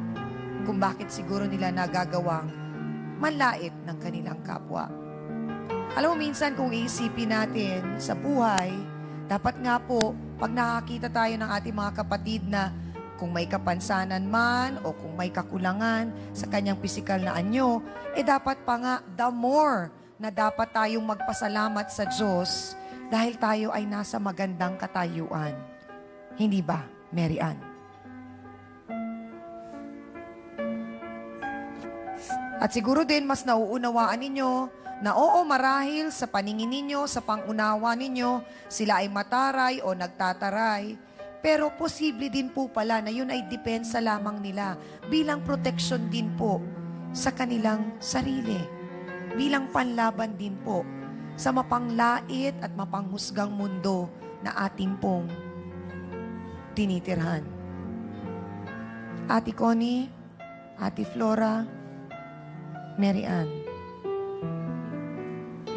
kung bakit siguro nila nagagawang manlait ng kanilang kapwa. Alam mo, minsan kung iisipin natin sa buhay, dapat nga po, pag nakakita tayo ng ating mga kapatid na kung may kapansanan man o kung may kakulangan sa kanyang pisikal na anyo, dapat pa nga the more na dapat tayong magpasalamat sa Diyos dahil tayo ay nasa magandang katayuan. Hindi ba, Mary Ann? At siguro din mas nauunawaan ninyo na oo, marahil sa paningin ninyo, sa pangunawa ninyo, sila ay mataray o nagtataray. Pero posible din po pala na yun ay depensa lamang nila bilang proteksyon din po sa kanilang sarili. Bilang panlaban din po sa mapanglait at mapanghusgang mundo na ating pong tinitirhan. Ate Connie, Ate Flora, Mary Ann,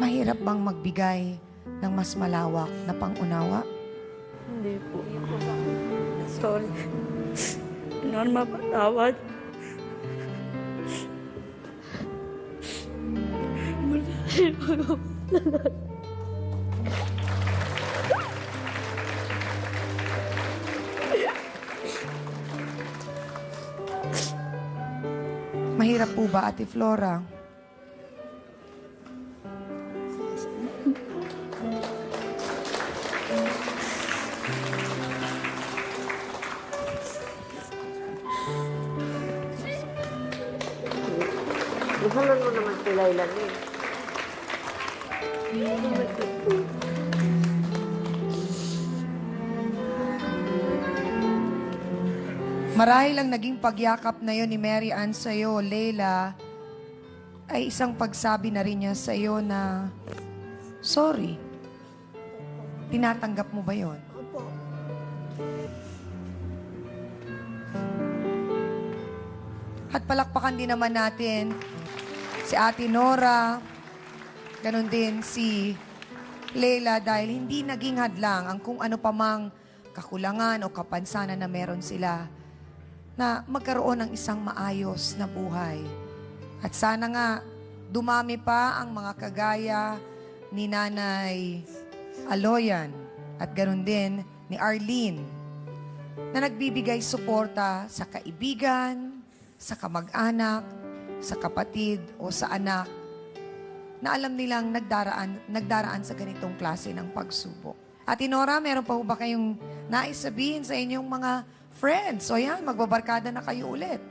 mahirap bang magbigay ng mas malawak na pangunawa? Hindi po. Sorry. Norma, patawad. Mahirap po ba, Ate Flora? Ihalan mo naman si Laila eh. Marahil ang naging pagyakap na yon ni Mary Ann sa'yo, Leila, ay isang pagsabi na rin niya sa'yo na, sorry. Tinatanggap mo ba yon? Opo. At palakpakan din naman natin si Ate Nora, ganun din si Leila dahil hindi naging hadlang ang kung ano pa mang kakulangan o kapansanan na meron sila na magkaroon ng isang maayos na buhay. At sana nga dumami pa ang mga kagaya ni Nanay Aloyan at ganun din ni Arlene na nagbibigay suporta sa kaibigan, sa kamag-anak, sa kapatid o sa anak na alam nilang nagdaraan sa ganitong klase ng pagsubok. Ate Nora, meron pa ba kayong nais sabihin sa inyong mga friends? O yan, magbabarkada na kayo ulit.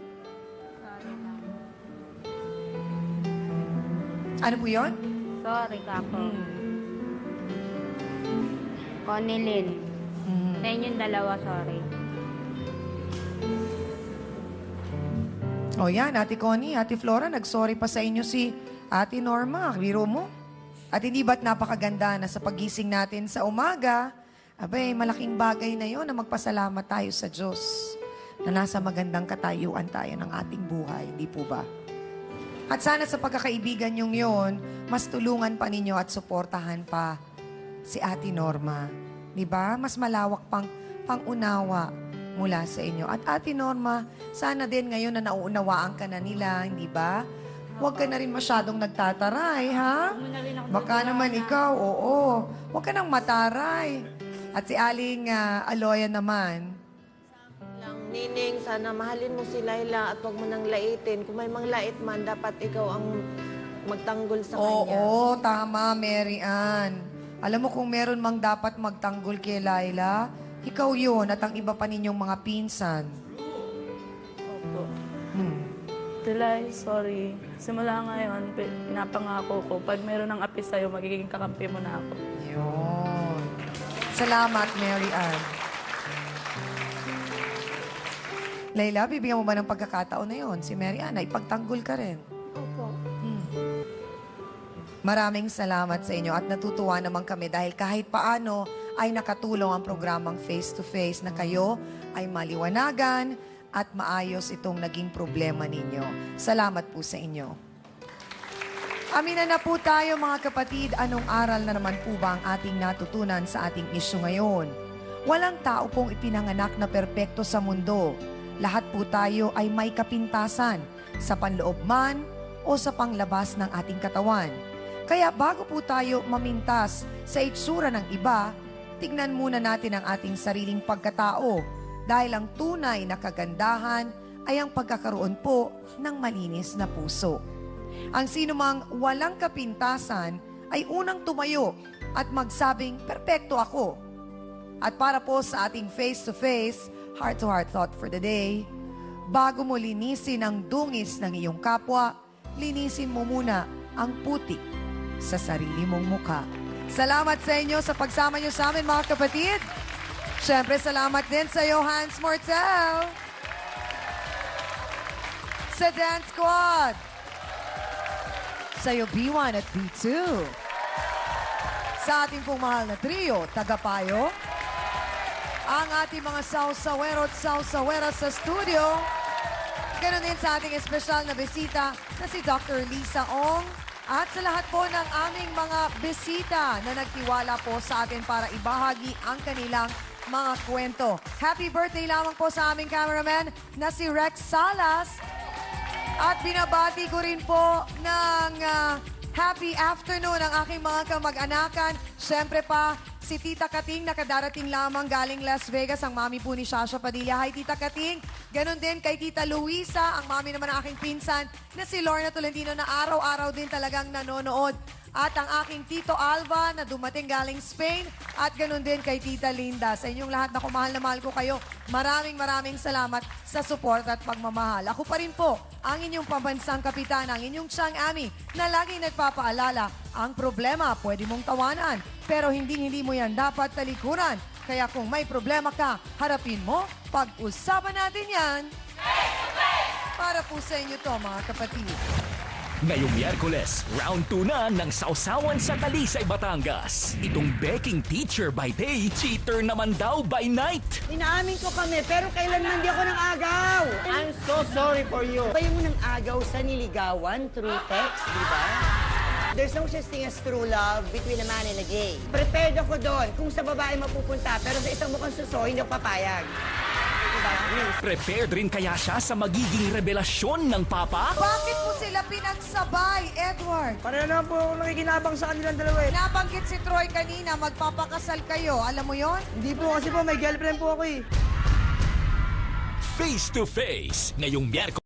Ano po yun? Sorry ka po. Conilyn. Sa inyong dalawa, sorry. O yan, Ate Connie, Ate Flora, nag-sorry pa sa inyo si Ate Norma. Biro mo. At hindi ba't napakaganda na sa pagising natin sa umaga, abay, malaking bagay na yon na magpasalamat tayo sa Diyos na nasa magandang katayuan tayo ng ating buhay. Hindi po ba? At sana sa pagkakaibigan yung yon, mas tulungan pa ninyo at suportahan pa si Ate Norma. Di ba? Mas malawak pang pangunawa mula sa inyo. At Ate Norma, sana din ngayon na nauunawaan ka na nila, hindi ba? Huwag ka na rin masyadong nagtataray, ha? Baka naman ikaw, oo. Huwag ka nang mataray. At si Aling Aloya naman. Nining, sana mahalin mo si Laila at huwag mo nang laitin. Kung may manglait man, dapat ikaw ang magtanggol sa kanya. Oo, tama, Mary Ann. Alam mo kung meron mang dapat magtanggol kay Laila, ikaw yun at ang iba pa ninyong mga pinsan. Opo. Tilay, sorry. Simula ngayon, pinapangako ko, pag meron ng api sa'yo, magiging kakampi mo na ako. Yun. Salamat, Mary Ann. Layla, bibigyan mo ba ng pagkakataon na yun? Si Mary Ann, ipagtanggol ka rin. Opo. Maraming salamat sa inyo at natutuwa naman kami dahil kahit paano ay nakatulong ang programang Face to Face na kayo ay maliwanagan at maayos itong naging problema ninyo. Salamat po sa inyo. Aminan na po tayo mga kapatid, anong aral na naman po ba ang ating natutunan sa ating isyu ngayon? Walang tao pong ipinanganak na perpekto sa mundo. Lahat po tayo ay may kapintasan sa panloob man o sa panglabas ng ating katawan. Kaya bago po tayo mamintas sa itsura ng iba, tignan muna natin ang ating sariling pagkatao dahil ang tunay na kagandahan ay ang pagkakaroon po ng malinis na puso. Ang sinumang walang kapintasan ay unang tumayo at magsabing, perpekto ako. At para po sa ating face-to-face, heart-to-heart thought for the day, bago mo linisin ang dungis ng iyong kapwa, linisin mo muna ang putik sa sarili mong muka. Salamat sa inyo sa pagsama nyo sa amin, mga kapatid. Siyempre, salamat din sa iyo, Hans Mortel. Sa Dance Squad. Sa iyo, B1 at B2. Sa ating pong mahal na trio, Tagapayo. Ang ating mga sausawero at sausawera sa studio. Ganon din sa ating espesyal na bisita na si Dr. Lisa Ong. At sa lahat po ng aming mga bisita na nagtiwala po sa atin para ibahagi ang kanilang mga kwento. Happy birthday lamang po sa aming cameraman na si Rex Salas. At binabati ko rin po ng happy afternoon ang aking mga kamag-anakan. Siyempre pa, si Tita Kating, nakadarating lamang galing Las Vegas, ang mami po ni Shasha Padilla. Hi, Tita Kating. Ganon din kay Tita Luisa, ang mami naman ng aking pinsan, na si Lorna Tolentino, na araw-araw din talagang nanonood. At ang aking Tito Alva, na dumating galing Spain. At ganon din kay Tita Linda. Sa inyong lahat na kumahal na mahal ko kayo, maraming salamat sa support at pagmamahal. Ako pa rin po, ang inyong pambansang kapitan, ang inyong Chang Ami, na laging nagpapaalala, ang problema pwede mong tawanan, pero hindi mo yan dapat talikuran. Kaya kung may problema ka, harapin mo, pag-usapan natin yan. Para po sa inyo to, mga kapatid. Ngayong Miyerkules, round 2 na ng Sausawan sa Talisay, Batangas. Itong baking teacher by day, cheater naman daw by night. Inaamin ko kami, pero kailanman di ako ng agaw. I'm so sorry for you. Bayo mo ng agaw sa niligawan through text, di ba? There's no such thing as true love between a man and a gay. Prepared ako doon kung sa babae mapupunta, pero sa isang mukhang suso, hindi ako papayag. Diba? Prepared rin kaya siya sa magiging revelasyon ng papa? Bakit po sila pinagsabay, Edward? Pareho naman po ako nakikinabang sa kanilang dalawa eh. Nabanggit si Troy kanina, magpapakasal kayo. Alam mo yon? Hindi po kasi po, may girlfriend po ako eh. Face to Face, ngayong Miyerkules.